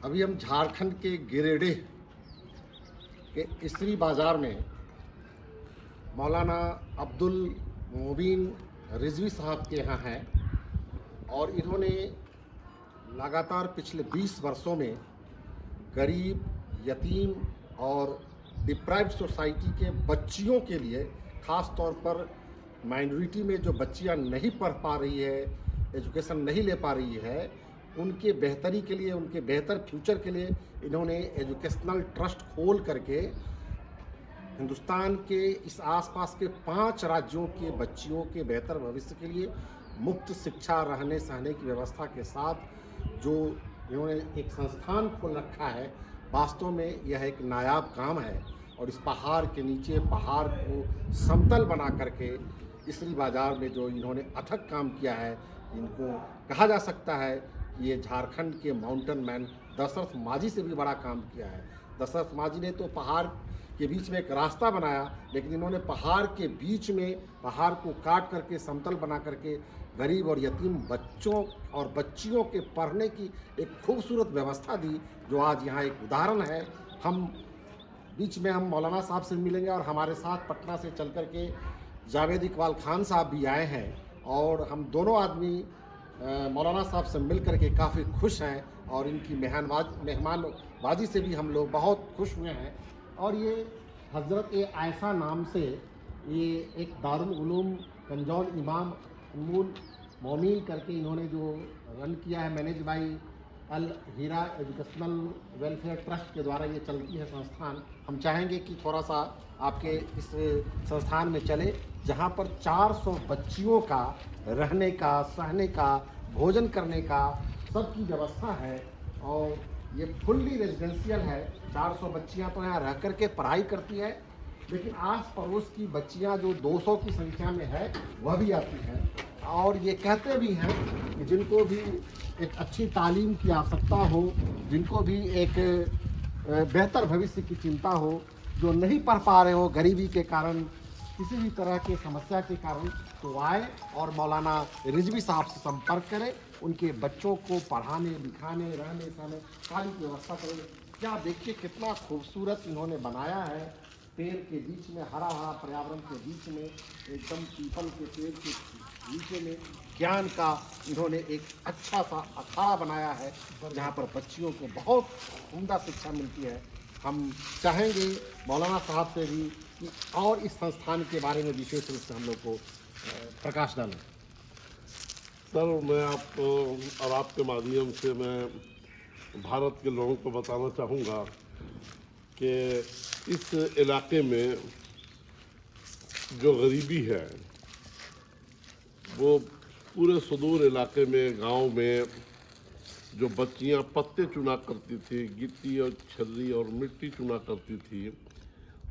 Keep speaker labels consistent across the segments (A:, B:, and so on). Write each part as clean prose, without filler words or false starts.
A: अभी हम झारखंड के गिरिडीह के इसरी बाज़ार में मौलाना अब्दुल मोबीन रिजवी साहब के यहाँ हैं और इन्होंने लगातार पिछले 20 वर्षों में गरीब, यतीम और डिप्राइव्ड सोसाइटी के बच्चियों के लिए, ख़ास तौर पर माइनॉरिटी में जो बच्चियां नहीं पढ़ पा रही है, एजुकेशन नहीं ले पा रही है, उनके बेहतरी के लिए, उनके बेहतर फ्यूचर के लिए इन्होंने एजुकेशनल ट्रस्ट खोल करके हिंदुस्तान के इस आसपास के 5 राज्यों के बच्चियों के बेहतर भविष्य के लिए मुफ्त शिक्षा, रहने सहने की व्यवस्था के साथ जो इन्होंने एक संस्थान खोल रखा है, वास्तव में यह एक नायाब काम है। और इस पहाड़ के नीचे पहाड़ को समतल बना करके इसरी बाज़ार में जो इन्होंने अथक काम किया है, इनको कहा जा सकता है कि ये झारखंड के माउंटेन मैन दशरथ माझी से भी बड़ा काम किया है। दशरथ माझी ने तो पहाड़ के बीच में एक रास्ता बनाया, लेकिन इन्होंने पहाड़ के बीच में पहाड़ को काट करके समतल बना करके गरीब और यतीम बच्चों और बच्चियों के पढ़ने की एक खूबसूरत व्यवस्था दी, जो आज यहाँ एक उदाहरण है। हम बीच में हम मौलाना साहब से मिलेंगे और हमारे साथ पटना से चल कर के जावेद इकबाल खान साहब भी आए हैं और हम दोनों आदमी मौलाना साहब से मिल कर के काफ़ी खुश हैं और इनकी मेहमानबाजी से भी हम लोग बहुत खुश हुए हैं। और ये हज़रत आयशा नाम से ये एक दारुल उलूम कंजौल इमाम उम्मुल मोमीन करके इन्होंने जो रन किया है, manage by Al Heera educational welfare trust के द्वारा ये चलती है संस्थान। हम चाहेंगे कि थोड़ा सा आपके इस संस्थान में चले, जहाँ पर 400 बच्चियों का रहने का, सहने का, भोजन करने का सबकी व्यवस्था है और ये फुल्ली रेजिडेंशियल है। 400 बच्चियाँ तो यहाँ रह कर के पढ़ाई करती है, लेकिन आस पड़ोस की बच्चियाँ जो 200 की संख्या में है वह भी आती हैं और ये कहते भी हैं कि जिनको भी एक अच्छी तालीम की आवश्यकता हो, जिनको भी एक बेहतर भविष्य की चिंता हो, जो नहीं पढ़ पा रहे हो गरीबी के कारण, किसी भी तरह की समस्या के कारण, तो आए और मौलाना रिजवी साहब से संपर्क करें, उनके बच्चों को पढ़ाने, लिखाने, रहने सहने सारी की व्यवस्था करें। क्या देखिए कितना खूबसूरत इन्होंने बनाया है, पेड़ के बीच में, हरा भरा पर्यावरण के बीच में, एकदम पीपल के पेड़ के नीचे में ज्ञान का इन्होंने एक अच्छा सा अखाड़ा बनाया है, जहाँ पर बच्चियों को बहुत उम्दा शिक्षा मिलती है। हम चाहेंगे मौलाना साहब से भी कि और इस संस्थान के बारे में विशेष रूप से हम लोग को प्रकाश डालें।
B: सर, मैं आपको और आपके माध्यम से मैं भारत के लोगों को बताना चाहूँगा कि इस इलाके में जो गरीबी है वो पूरे सुदूर इलाके में, गांव में जो बच्चियां पत्ते चुना करती थी, गिट्टी और छर्री और मिट्टी चुना करती थी,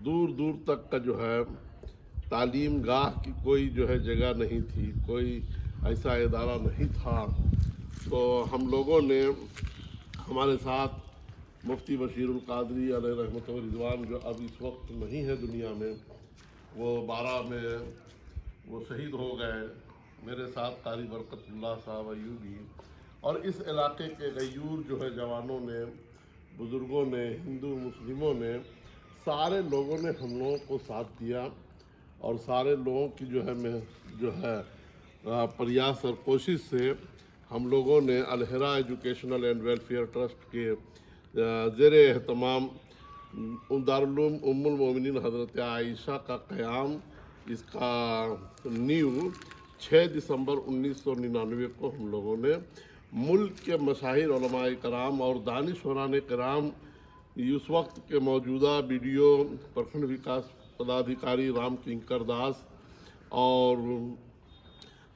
B: दूर दूर तक का जो है तालीम गाह की कोई जो है जगह नहीं थी, कोई ऐसा इदारा नहीं था। तो हम लोगों ने, हमारे साथ मुफ्ती बशीरुल कादरी अलैहि रहमत व रिज़वान, जो अब इस वक्त नहीं है दुनिया में, वो 12 में वो शहीद हो गए। मेरे साथ कारी बरकतुल्लाह साहब अयूबी और इस इलाके के गयूर जो है जवानों ने, बुज़ुर्गों ने, हिंदू मुस्लिमों ने, सारे लोगों ने हम लोगों को साथ दिया और सारे लोगों की जो है प्रयास और कोशिश से हम लोगों ने अलहिरा एजुकेशनल एंड वेलफेयर ट्रस्ट के ज़ेर एहतमाम दारुल उलूम उम्मुल मोमिनीन हज़रत आयशा का क़याम, इसका नींव 6 दिसंबर 1999 को हम लोगों ने मुल्क के मशाहिर उलमाए कराम और दानिशवरान कराम, उस वक्त के मौजूदा BDO प्रखंड विकास पदाधिकारी राम किंकर दास और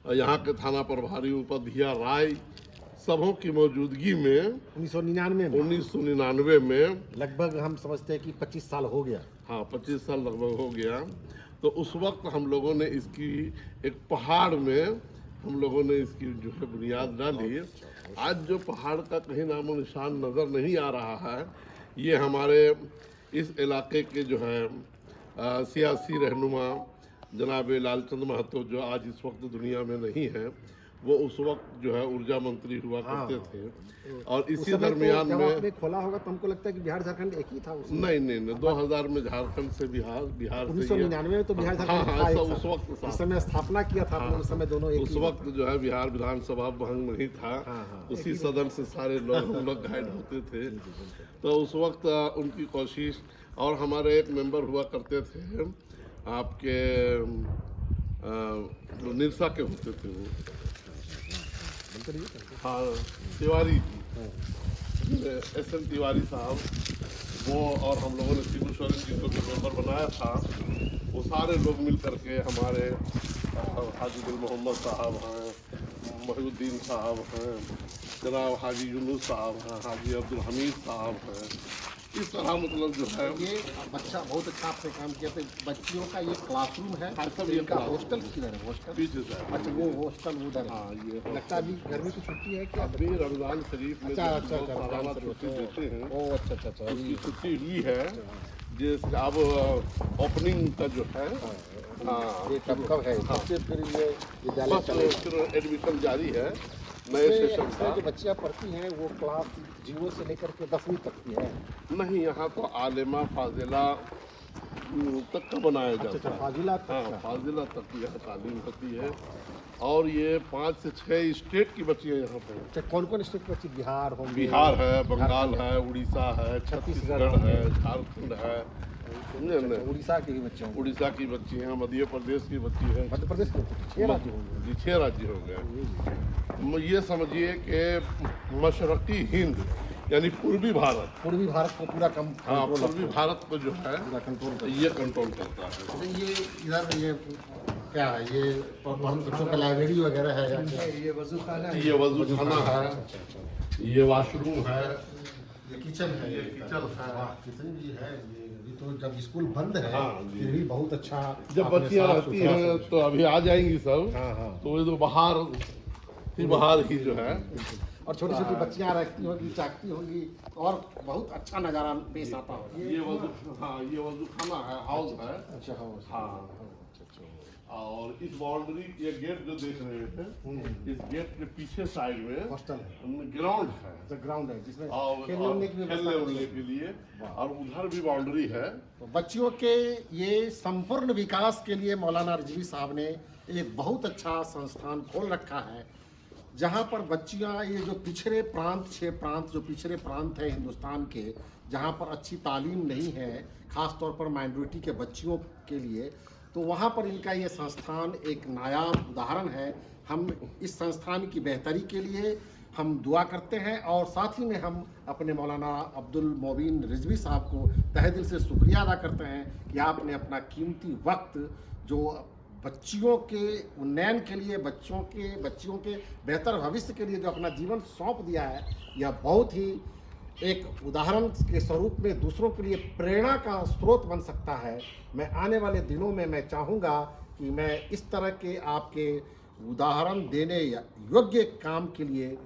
B: यहाँ के थाना प्रभारी उपाध्याय राय, सबों की मौजूदगी में
A: 1999
B: में
A: लगभग हम समझते हैं कि 25 साल हो गया।
B: हाँ, 25 साल लगभग हो गया। तो उस वक्त हम लोगों ने इसकी एक पहाड़ में हम लोगों ने इसकी जो है बुनियाद डाली। आज जो पहाड़ का कहीं नामो निशान नज़र नहीं आ रहा है, ये हमारे इस इलाके के जो है सियासी रहनुमा जनाब लालचंद महतो, जो आज इस वक्त दुनिया में नहीं है, वो उस वक्त जो है ऊर्जा मंत्री हुआ करते थे। और
A: उस
B: इसी
A: समय तो
B: दरमियान
A: जब
B: में
A: आपने खोला होगा तो हमको लगता है कि बिहार झारखंड एक ही था उस समय।
B: नहीं 2000 में झारखंड से बिहार से
A: 1999 में तो बिहार
B: हाँ
A: झारखंड
B: हाँ
A: था एक
B: उस
A: साथ।
B: वक्त
A: उस समय स्थापना किया था आपने, उस समय दोनों एक
B: उस
A: ही
B: वक्त जो है बिहार विधानसभा भंग नहीं था।
A: हाँ,
B: उसी सदन से सारे लोग हम लोग गाइड होते थे। तो उस वक्त उनकी कोशिश, और हमारे एक मेंबर हुआ करते थे आपके जो निरसा के होते थे वो, हाँ तिवारी जी, एस.एन. तिवारी साहब, वो और हम लोगों ने शिबू सोरेन जी को जो मेंबर बनाया था, वो सारे लोग मिल करके हमारे हाजी दिल मोहम्मद साहब हैं, मोहिउद्दीन साहब हैं, जनाब हाजी यूनुस साहब हैं, हाजी अब्दुल हमीद साहब हैं, इस तरह मतलब जो है
A: ये बच्चा बहुत अच्छा आपने काम किया। तो बच्चियों का ये क्लासरूम है,
B: हाँ, सब
A: तो
B: ये
A: इनका
B: क्लासरूम
A: हॉस्टल किधर है? हॉस्टल
B: पीछे से है।
A: अच्छा, वो हॉस्टल उधर है।
B: हाँ ये
A: लगता है अभी गर्मी की छुट्टी है क्या?
B: अभी रमजान शरीफ में
A: अच्छा
B: जो
A: अच्छा
B: लोग
A: अच्छा,
B: सालाना
A: रमजान
B: छुट्टी
A: शरीफ।
B: देते हैं,
A: ओ अच्छा अच्छा अच्छा,
B: उसकी
A: अभी
B: छुट्टी ली है। जिस अब ओपनिंग का जो है, हाँ
A: ये कब है?
B: हाँ,
A: कब से फिर ये विद्यालय
B: बस
A: चलेगा?
B: फिर एडमिशन जारी है नए सेशन
A: इसमें
B: का।
A: जो बच्चियाँ पढ़ती हैं वो क्लास 0 से लेकर के 10वीं तक की है?
B: नहीं, यहाँ तो आलिमा फाजिला तक का बनाया
A: अच्छा
B: जाता
A: अच्छा,
B: है।
A: फाजिला तक
B: हाँ
A: का।
B: फाजिला तक की यहाँ तालीम होती है। और ये 5 से 6 स्टेट की बच्चियाँ यहाँ पे हैं।
A: अच्छा, कौन कौन स्टेट की बच्ची? बिहार होंगे?
B: बिहार है, बंगाल है, उड़ीसा है, छत्तीसगढ़ है, झारखंड है, समझे न?
A: उड़ीसा के भी बच्चे होंगे?
B: उड़ीसा की बच्ची हैं, मध्य प्रदेश की बच्ची है,
A: मध्य प्रदेश के 6 राज्य होंगे?
B: जी 6 राज्य हो गए। ये समझिए कि मशरकी हिंद यानी पूर्वी भारत,
A: पूर्वी भारत को पूरा कम
B: हाँ
A: कंट्रोल
B: पूर्वी भारत को जो है
A: पूरा कंट्रोल कर।
B: ये कंट्रोल करता है।
A: ये इधर ये क्या है? ये बच्चों का लाइब्रेरी वगैरह है या क्या?
B: ये वजू खाना है, ये वॉशरूम है,
A: ये किचन है?
B: ये किचन है।
A: वाह, किचन भी है। ये अभी तो जब स्कूल बंद है
B: हाँ, जी।
A: फिर भी बहुत अच्छा
B: जब
A: आपने
B: बच्चियाँ
A: साफ
B: रहती
A: सुथरा
B: हैं
A: सब-
B: तो अभी आ जाएंगी सब,
A: हाँ हाँ।
B: तो ये तो बाहर ही जो है।
A: और छोटी छोटी बच्चियाँ रहती होंगी, चाहती होंगी, और बहुत अच्छा नज़ारा पेश आता होगा।
B: ये वजू, हाँ ये वजू खाना है, हाउस है।
A: अच्छा हाँ
B: हाँ।
A: अच्छा अच्छा।
B: और इस बाउंड्री, ये गेट जो देख रहे थे, इस गेट के पीछे साइड में
A: हॉस्टल है,
B: ग्राउंड है,
A: अच्छा ग्राउंड है जिसमें
B: और
A: खेलने उलने की
B: खेलने
A: व्यवस्था
B: उलने के लिए, और उधर भी बाउंड्री है।
A: तो बच्चियों के ये संपूर्ण विकास के लिए मौलाना रिजवी साहब ने एक बहुत अच्छा संस्थान खोल रखा है, जहाँ पर बच्चियाँ, ये जो पिछड़े प्रांत, 6 प्रांत जो पिछड़े प्रांत है हिंदुस्तान के, जहाँ पर अच्छी तालीम नहीं है, ख़ास तौर पर माइनॉरिटी के बच्चियों के लिए, तो वहाँ पर इनका ये संस्थान एक नायाब उदाहरण है। हम इस संस्थान की बेहतरी के लिए हम दुआ करते हैं, और साथ ही में हम अपने मौलाना अब्दुल मोबीन रिजवी साहब को तहे दिल से शुक्रिया अदा करते हैं कि आपने अपना कीमती वक्त जो बच्चियों के उन्नयन के लिए, बच्चियों के बेहतर भविष्य के लिए जो अपना जीवन सौंप दिया है, यह बहुत ही एक उदाहरण के स्वरूप में दूसरों के लिए प्रेरणा का स्रोत बन सकता है। मैं आने वाले दिनों में मैं चाहूँगा कि मैं इस तरह के आपके उदाहरण देने योग्य काम के लिए,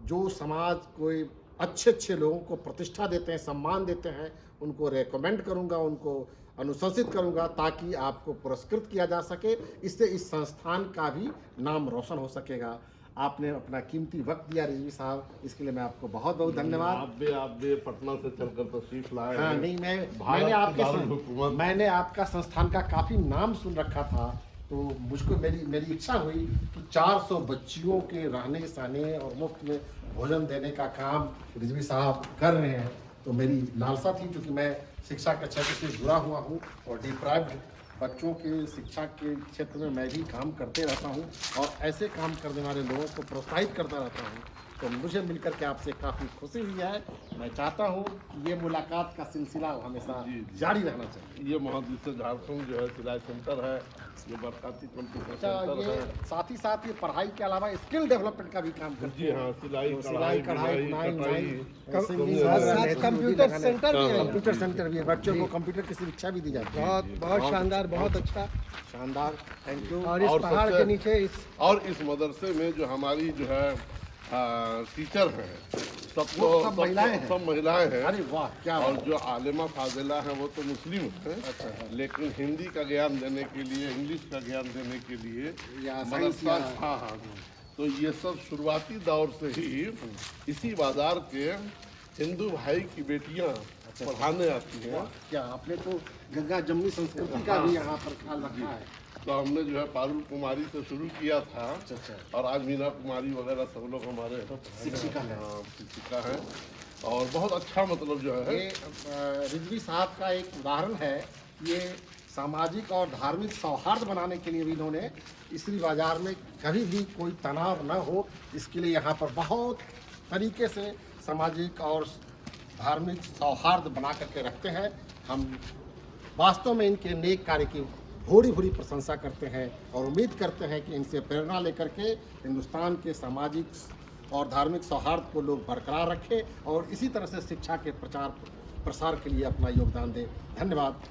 A: जो समाज को अच्छे लोगों को प्रतिष्ठा देते हैं, सम्मान देते हैं, उनको रेकमेंड करूँगा, उनको अनुशंसित करूँगा, ताकि आपको पुरस्कृत किया जा सके। इससे इस संस्थान का भी नाम रोशन हो सकेगा। आपने अपना कीमती वक्त दिया रिजवी साहब, इसके लिए मैं आपको बहुत बहुत धन्यवाद।
B: आप भी पटना से चलकर तशरीफ लाए
A: हाँ
B: हैं।
A: नहीं,
B: भारत की दारुल हुकूमत।
A: मैंने आपका संस्थान का काफ़ी नाम सुन रखा था, तो मुझको मेरी इच्छा हुई कि 400 बच्चियों के रहने सहने और मुफ्त में भोजन देने का काम रिजवी साहब कर रहे हैं। तो मेरी लालसा थी, क्योंकि मैं शिक्षा के क्षेत्र से जुड़ा हुआ हूँ और डिप्राइव्ड बच्चों के शिक्षा के क्षेत्र में मैं भी काम करते रहता हूँ, और ऐसे काम करने वाले लोगों को प्रोत्साहित करता रहता हूँ। तो मुझे मिलकर के आपसे काफ़ी खुशी हुई है। मैं चाहता हूँ कि ये मुलाकात का सिलसिला हमेशा जारी रहना चाहिए।
B: ये महादिस झारखंड जो है सिलाई सेंटर है, ये बरकाती कंप्यूटर
A: अच्छा,
B: सेंटर
A: ये
B: है।
A: साथ ही साथ ये पढ़ाई के अलावा स्किल डेवलपमेंट का भी काम करते
B: जी
A: हैं।
B: हाँ, सिलाई
A: तो सिलाई कढ़ाई बुनाई
C: कंप्यूटर सेंटर भी है।
A: कंप्यूटर सेंटर भी है, बच्चों को कंप्यूटर की शिक्षा भी दी जाती है।
C: बहुत शानदार, बहुत अच्छा।
A: शानदार, थैंक यू।
C: और इस
B: और
C: पहाड़
B: सबसे-
C: के नीचे
B: और इस मदरसे में जो हमारी जो है टीचर हैं,
A: वो सब महिलाएं हैं?
B: सब महिलाएं हैं।
A: अरे वाह, क्या
B: और
A: बात।
B: जो आलिमा फाजिला हैं वो तो मुस्लिम हैं, लेकिन हिंदी का ज्ञान देने के लिए, इंग्लिश का ज्ञान देने के लिए
A: या साइंस
B: मदरसा,
A: या-
B: हाँ हाँ, तो ये सब शुरुआती दौर से ही इसी बाजार के हिंदू भाई की बेटियां पढ़ाने आती हैं।
A: क्या आपने तो गंगा जमुनी संस्कृति का भी यहाँ पर ख्याल रखा है।
B: तो हमने जो है पारुल कुमारी से शुरू किया था
A: अच्छा।
B: और आज मीना कुमारी वगैरह सब लोग हमारे
A: शिक्षिका है।
B: हाँ, शिक्षिका हैं और बहुत अच्छा मतलब जो है
A: ये रिजवी साहब का एक उदाहरण है। ये सामाजिक और धार्मिक सौहार्द बनाने के लिए भी इन्होंने इसरी बाजार में कभी भी कोई तनाव न हो, इसके लिए यहाँ पर बहुत तरीके से सामाजिक और धार्मिक सौहार्द बना करके रखते हैं। हम वास्तव में इनके नेक कार्य की भूरी भूरी प्रशंसा करते हैं और उम्मीद करते हैं कि इनसे प्रेरणा लेकर के हिंदुस्तान के सामाजिक और धार्मिक सौहार्द को लोग बरकरार रखें और इसी तरह से शिक्षा के प्रचार प्रसार के लिए अपना योगदान दें। धन्यवाद।